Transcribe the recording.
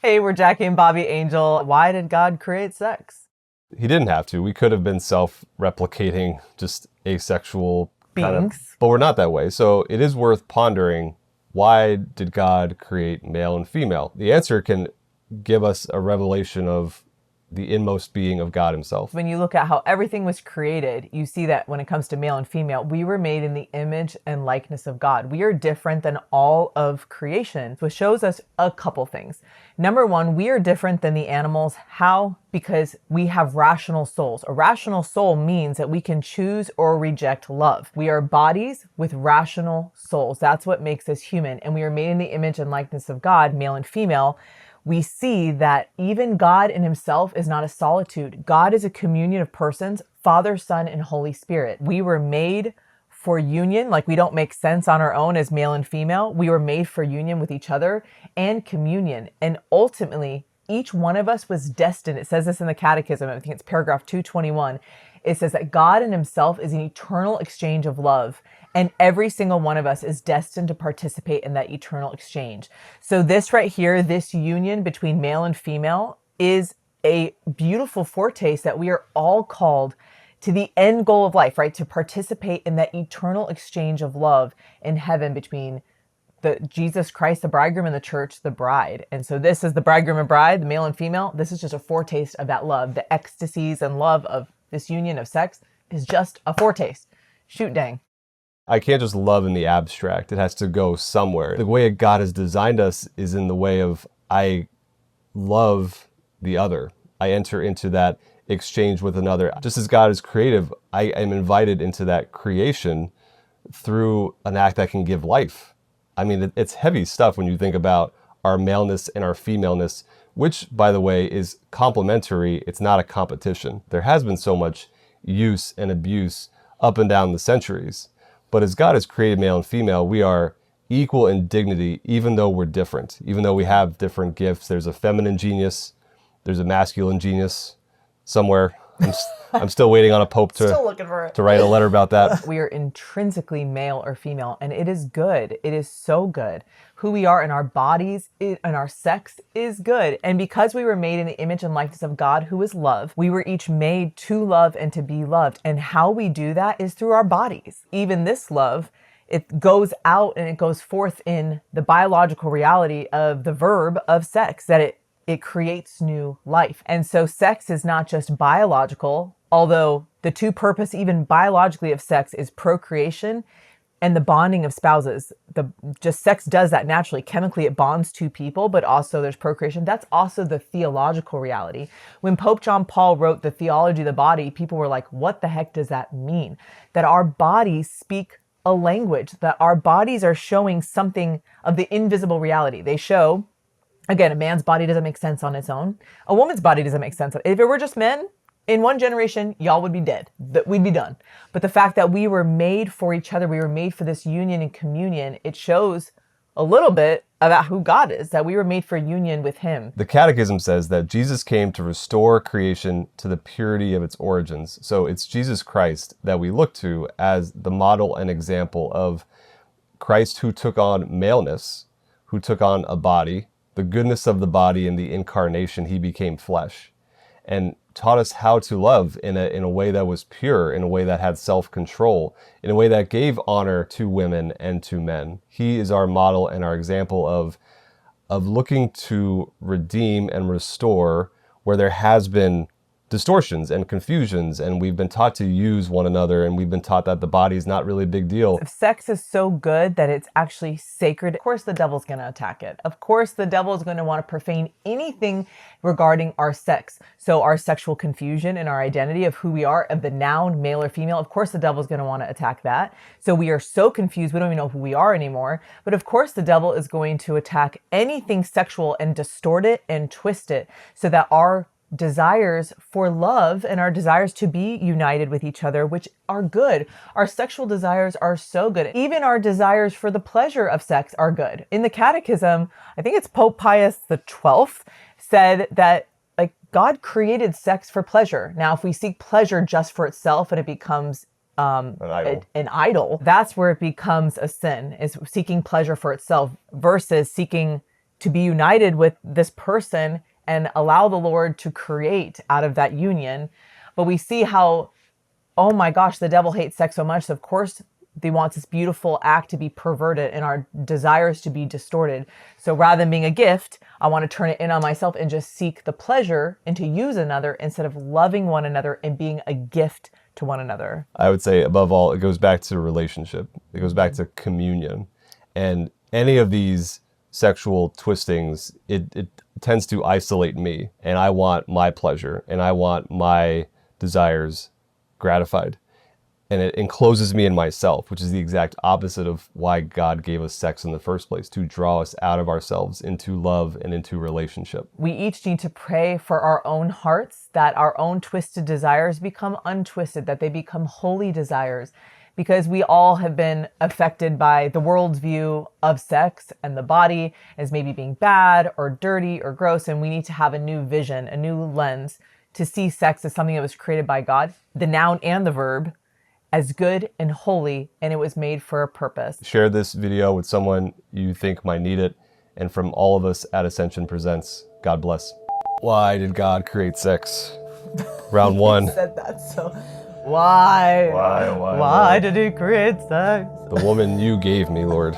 Hey, we're Jackie and Bobby Angel. Why did God create sex? He didn't have to. We could have been self-replicating, just asexual kind of, Beings. but we're not that way. So it is worth pondering, why did God create male and female? The answer can give us a revelation of the inmost being of God himself. When you look at how everything was created, you see that when it comes to male and female, we were made in the image and likeness of God. We are different than all of creation, which shows us a couple things. Number one, we are different than the animals. How? Because we have rational souls. A rational soul means that we can choose or reject love. We are bodies with rational souls. That's what makes us human. And we are made in the image and likeness of God, male and female. We see that even God in himself is not a solitude. God is a communion of persons, Father, Son, and Holy Spirit. We were made for union, like we don't make sense on our own as male and female. We were made for union with each other and communion. And ultimately, each one of us was destined. It says this in the Catechism, I think it's paragraph 221. It says that God in himself is an eternal exchange of love. And every single one of us is destined to participate in that eternal exchange. So this right here, this union between male and female, is a beautiful foretaste that we are all called to the end goal of life, right? To participate in that eternal exchange of love in heaven between the Jesus Christ, the bridegroom, and the church, the bride. And so this is the bridegroom and bride, the male and female. This is just a foretaste of that love. The ecstasies and love of this union of sex is just a foretaste. Shoot dang. I can't just love in the abstract. It has to go somewhere. The way God has designed us is in the way of, I love the other. I enter into that exchange with another. Just as God is creative, I am invited into that creation through an act that can give life. I mean, it's heavy stuff when you think about our maleness and our femaleness, which, by the way, is complementary. It's not a competition. There has been so much use and abuse up and down the centuries. But as God has created male and female, we are equal in dignity, even though we're different, even though we have different gifts. There's a feminine genius, there's a masculine genius somewhere. I'm still waiting on a pope to write a letter about that. We are intrinsically male or female, and it is good. It is so good. Who we are in our bodies and our sex is good. And because we were made in the image and likeness of God, who is love, we were each made to love and to be loved. And how we do that is through our bodies. Even this love, it goes out and it goes forth in the biological reality of the verb of sex, that it creates new life. And so sex is not just biological, although the two purpose even biologically of sex is procreation and the bonding of spouses. Just sex does that naturally. Chemically, it bonds two people, but also there's procreation. That's also the theological reality. When Pope John Paul wrote the Theology of the Body, people were like, what the heck does that mean? That our bodies speak a language, that our bodies are showing something of the invisible reality. They show, again, a man's body doesn't make sense on its own. A woman's body doesn't make sense. If it were just men, in one generation, y'all would be dead. We'd be done. But the fact that we were made for each other, we were made for this union and communion, it shows a little bit about who God is, that we were made for union with him. The Catechism says that Jesus came to restore creation to the purity of its origins. So it's Jesus Christ that we look to as the model and example of Christ, who took on maleness, who took on a body, the goodness of the body. In the incarnation, he became flesh and taught us how to love in a way that was pure, in a way that had self-control, in a way that gave honor to women and to men. He is our model and our example of looking to redeem and restore where there has been distortions and confusions, and we've been taught to use one another, and we've been taught that the body is not really a big deal. If sex is so good that it's actually sacred, of course the devil's going to attack it. Of course the devil is going to want to profane anything regarding our sex. So our sexual confusion and our identity of who we are, of the noun, male or female, of course the devil's going to want to attack that. So we are so confused, we don't even know who we are anymore. But of course the devil is going to attack anything sexual and distort it and twist it so that our desires for love and our desires to be united with each other, which are good. Our sexual desires are so good. Even our desires for the pleasure of sex are good. In the Catechism, I think it's Pope Pius XII said that God created sex for pleasure. Now, if we seek pleasure just for itself and it becomes an idol, that's where it becomes a sin, is seeking pleasure for itself versus seeking to be united with this person and allow the Lord to create out of that union. But we see how, oh my gosh, the devil hates sex so much. So of course, he wants this beautiful act to be perverted and our desires to be distorted. So rather than being a gift, I want to turn it in on myself and just seek the pleasure and to use another instead of loving one another and being a gift to one another. I would say above all, it goes back to relationship. It goes back to communion. And any of these sexual twistings, it tends to isolate me. And I want my pleasure and I want my desires gratified. And it encloses me in myself, which is the exact opposite of why God gave us sex in the first place, to draw us out of ourselves into love and into relationship. We each need to pray for our own hearts, that our own twisted desires become untwisted, that they become holy desires, because we all have been affected by the world's view of sex and the body as maybe being bad or dirty or gross. And we need to have a new vision, a new lens to see sex as something that was created by God, the noun and the verb, as good and holy, and it was made for a purpose. Share this video with someone you think might need it. And from all of us at Ascension Presents, God bless. Why did God create sex? Round one. Said that so. Why? Why? Why did he create sex? The woman you gave me, Lord.